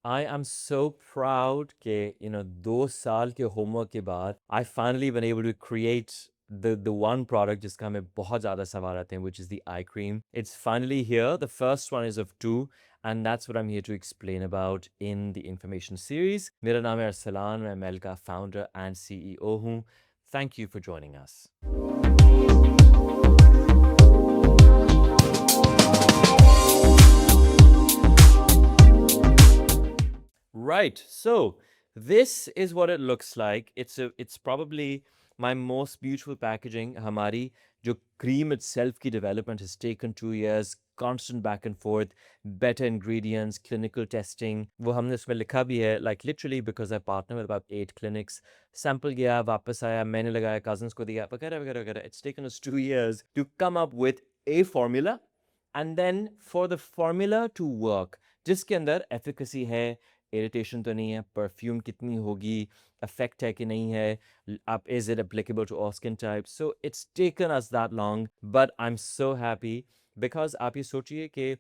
I am so proud कि 2 साल के homework के बाद I finally been able to create the one product जिसका हमें बहुत ज़्यादा सवाल आते हैं, which is the eye cream. It's finally here. The first one is of two, and that's what I'm here to explain about in the information series. मेरा नाम है अरसलान, मैं मेल का founder and CEO हूँ. Thank you for joining us. Right. So this is what it looks like. It's probably my most beautiful packaging. हमारी जो cream itself की development has taken 2 years, constant back and forth, better ingredients, clinical testing. वो हमने उसमें लिखा भी है, like literally because I partner with about 8 clinics. Sample गया, वापस आया, मैंने लगाया, cousins को दिया, वगैरह वगैरह वगैरह. It's taken us 2 years to come up with a formula, and then for the formula to work, जिसके अंदर efficacy है, इरिटेशन तो नहीं है, परफ्यूम कितनी होगी, इफेक्ट है कि नहीं है, अब is it applicable to all skin types. So it's taken us that long, but I am so happy because आप ये सोचिए कि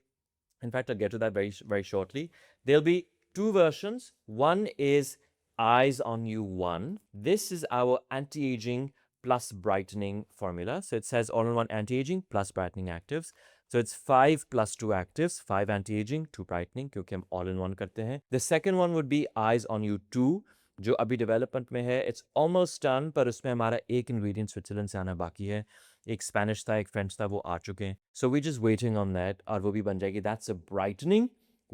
in fact, I'll get to that very shortly. There'll be two versions. One is Eyes on You 1. This is our anti-aging plus brightening formula. So it says all-in-one anti-aging plus brightening actives. So it's 5 plus 2 actives, 5 anti-aging, 2 brightening, क्योंकि हम all-in-one करते हैं. The second one would be Eyes on You 2, जो अभी development में है. It's almost done, पर उसमें हमारा एक इंग्रेडिएंट स्विट्जरलैंड से आना बाकी है. एक स्पेनिश था, एक फ्रेंच था, वो आ चुके हैं. So we just waiting on that, और वो भी बन जाएगी. That's a brightening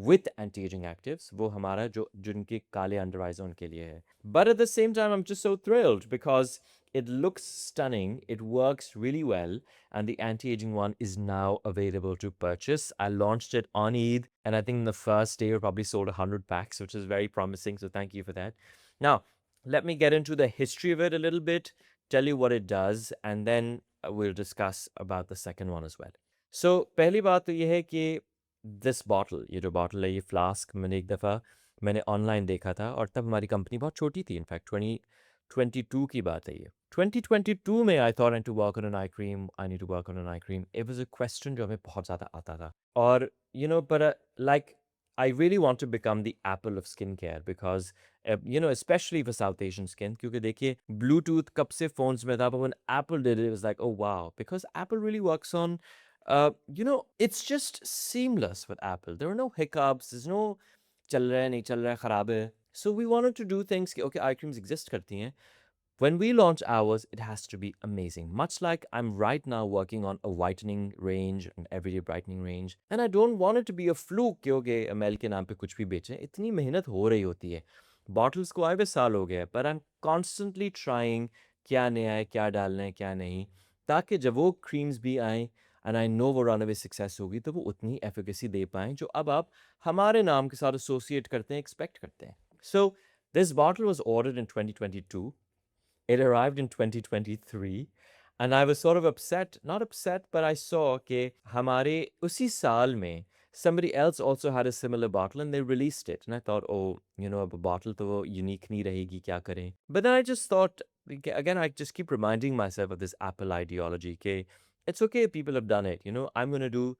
with anti aging actives. वो हमारा जो जिनके काले अंडर आइज उनके लिए है. But at the same time I am just so thrilled because it looks stunning, it works really well, and the anti-aging one is now available to purchase. I launched it on Eid, and I think in the first day we probably sold 100 packs, which is very promising, so thank you for that. Now, let me get into the history of it a little bit, tell you what it does, and then we'll discuss about the second one as well. So पहली बात तो ये है कि this bottle, ये जो bottle है, ये flask मैंने एक दफ़ा मैंने ऑनलाइन देखा था, और तब हमारी कंपनी बहुत छोटी थी. इनफैक्ट 2022 की बात है ये. 2022 में I thought I need to work on an eye cream, I need to work on an eye cream. It was a question जो हमें बहुत ज़्यादा आता था. और but like I really want to become the Apple of skincare because especially for South Asian skin. क्योंकि देखिए Bluetooth कब से phones में था, but when Apple did it, it was like, oh wow, because Apple really works on, it's just seamless with Apple. There are no hiccups. There's no चल रहा है नहीं चल रहा है खराब है. So we wanted to do things कि okay, eye creams exist करती हैं. When we launch ours, it has to be amazing. Much like I'm right now working on a whitening range, an everyday brightening range, and I don't want it to be a fluke कि okay, ML के नाम पे कुछ भी बेचें. इतनी मेहनत हो रही होती है. Bottles को आए हुए साल हो गए, but I'm constantly trying क्या नया है, क्या डालना है, क्या नहीं, ताकि जब वो creams भी आएँ and I know वो runaway success होगी, तो वो उतनी efficacy दे पाएँ जो अब आप हमारे नाम के साथ associate करते हैं, expect करते हैं. So this bottle was ordered in 2022. It arrived in 2023, and I was sort of upset, not upset, but I saw कि हमारे उसी साल में somebody else also had a similar bottle and they released it. And I thought, oh, अब bottle तो वो unique नहीं रहेगी, क्या करें? But then I just thought, again, I just keep reminding myself of this Apple ideology, कि it's okay if people have done it. I'm going to do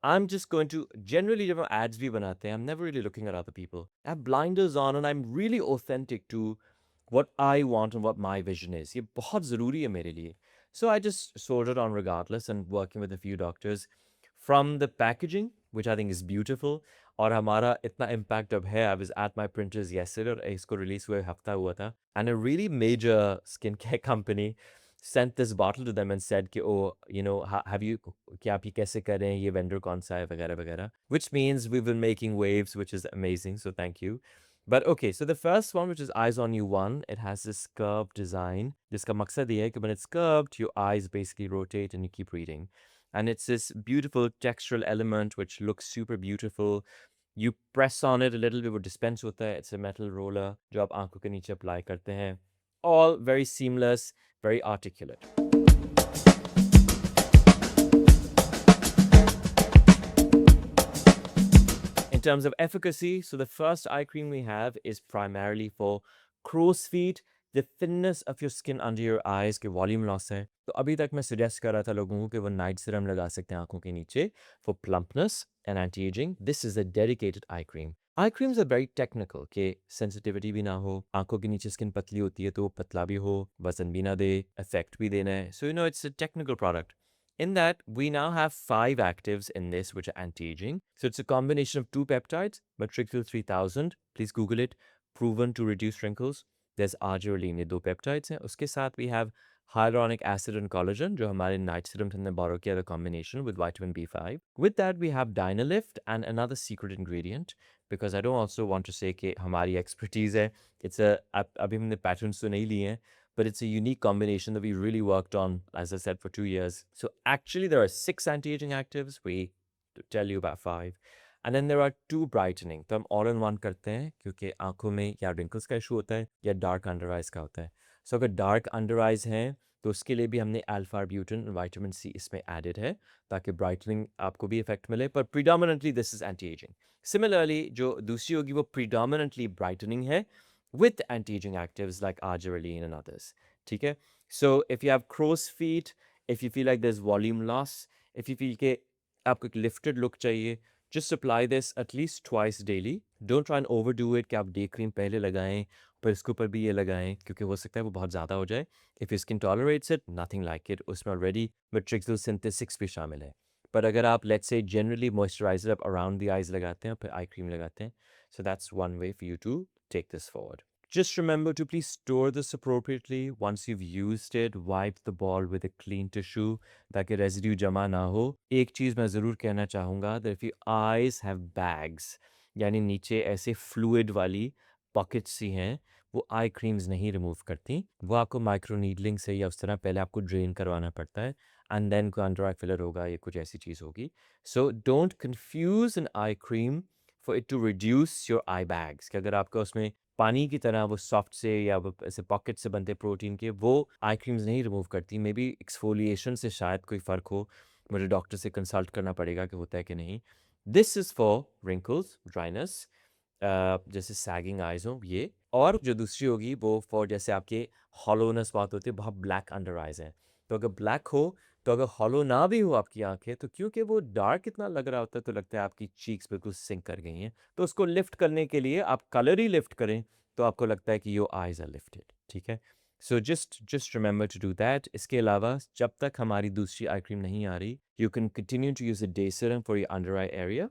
I'm just going to generally जब हम ads भी बनाते हैं, I'm never really looking at other people. I have blinders on and I'm really authentic to what I want and what my vision is. ये बहुत ज़रूरी है मेरे लिए. So I just sold it on regardless and working with a few doctors. From the packaging, which I think is beautiful, और हमारा इतना impact अब है. I was at my printers yesterday और इसको release हुए हफ्ता हुआ था. And a really major skincare company sent this bottle to them and said कि oh, have you, कि आप ये कैसे कर रहे हैं, ये vendor कौन सा है, वगैरह वगैरह. Which means we've been making waves, which is amazing. So thank you. But okay, so the first one, which is Eyes on You 1, it has this curved design. जिसका मकसद ये है कि when it's curved, your eyes basically rotate and you keep reading. And it's this beautiful textural element which looks super beautiful. You press on it a little bit, वो dispense होता है. It's a metal roller जो आप आंखों के नीचे apply करते हैं. All very seamless, very articulate. In terms of efficacy, so the first eye cream we have is primarily for crow's feet, the thinness of your skin under your eyes के volume loss है. तो अभी तक मैं suggest कर रहा था लोगों को कि वो night serum लगा सकते हैं आंखों के नीचे for plumpness and anti-aging. This is a dedicated eye cream. Eye creams are very technical कि सेंसिटिविटी भी ना हो, आंखों के नीचे स्किन पतली होती है तो वो पतला भी हो, वजन भी ना दे, इफेक्ट भी देना है. So it's a technical product. In that, we now have 5 actives in this which are anti-aging. So it's a combination of 2 peptides, Matrixyl 3000. Please Google it. Proven to reduce wrinkles. There's arginine, ये 2 peptides हैं. उसके साथ we have hyaluronic acid and collagen, जो हमारे night serum से हमने borrow किया था combination with vitamin B5. With that, we have Dynalift and another secret ingredient, because I don't also want to say कि हमारी expertise है. It's a अभी हमने patterns तो नहीं लिए हैं, but it's a unique combination that we really worked on, as I said, for 2 years. So actually, there are 6 anti-aging actives. We tell you about 5. And then there are 2 brightening. तो हम all in one करते हैं क्योंकि आंखों में या wrinkles का issue होता है या dark under eyes का होता है. So अगर dark under eyes हैं तो उसके लिए भी हमने alpha arbutin और vitamin C इसमें added है ताकि brightening आपको भी effect मिले. But predominantly this is anti-aging. Similarly, जो दूसरी होगी वो predominantly brightening है with anti-aging actives like arginine and others. ठीक है? So if you have crow's feet, if you feel like there's volume loss, if you feel कि आपको एक lifted look चाहिए, just apply this at least twice daily. Don't try and overdo it कि आप day cream पहले लगाएं पर इसके ऊपर भी ये लगाएं क्योंकि हो सकता है वो बहुत ज़्यादा हो जाए. If your skin tolerates it, nothing like it. उसमें already matrixyl synthesis भी शामिल है. पर अगर आप let's say generally moisturizer आप around the eyes लगाते हैं फिर eye cream लगाते हैं, so that's one way for you to take this forward. Just remember to please store this appropriately. Once you've used it, wipe the ball with a clean tissue ताकि residue जमा ना हो. एक चीज़ मैं ज़रूर कहना चाहूँगा that if your eyes have bags, यानी नीचे ऐसे fluid वाली pockets सी हैं, वो eye creams नहीं remove करती. वो आपको micro needling से या उस तरह पहले आपको drain करवाना पड़ता है and then कोई under eye filler होगा या कुछ ऐसी चीज़ होगी. So don't confuse an eye cream for it to reduce your eye bags. कि अगर आपका उसमें पानी की तरह वो सॉफ्ट से या वो ऐसे पॉकेट से बनते प्रोटीन के, वो आई क्रीम्स नहीं रिमूव करती. मे बी एक्सफोलिएशन से शायद कोई फ़र्क हो. मुझे डॉक्टर से कंसल्ट करना पड़ेगा कि होता है कि नहीं. This is for wrinkles, dryness, जैसे सैगिंग आइज हो ये. और जो दूसरी होगी वो फॉर जैसे आपके हॉलोनेस बात होती है, बहुत ब्लैक अंडर आइज हैं. तो अगर ब्लैक हो तो अगर हॉलो ना भी हो आपकी आंखें तो क्योंकि वो डार्क इतना लग रहा होता है तो लगता है आपकी चीक्स बिल्कुल सिंक कर गई हैं. तो उसको लिफ्ट करने के लिए आप कलर ही लिफ्ट करें तो आपको लगता है कि योर आईज आर लिफ्टेड. ठीक है? So just remember to do that. इसके अलावा जब तक हमारी दूसरी आई क्रीम नहीं आ रही, you can continue to use a day serum for your under eye area.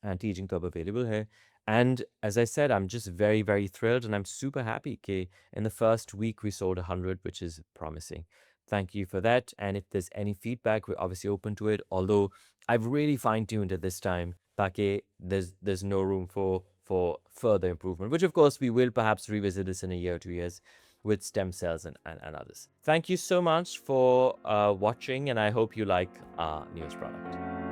Anti-aging तो अब available है. And as I said, I'm just very, very thrilled and I'm super happy कि in the first week we sold 100, which is promising. Thank you for that. And if there's any feedback, we're obviously open to it. Although I've really fine-tuned it this time, ताकि there's no room for further improvement, which of course we will perhaps revisit this in a year or 2 years with stem cells and others. Thank you so much for watching, and I hope you like our newest product.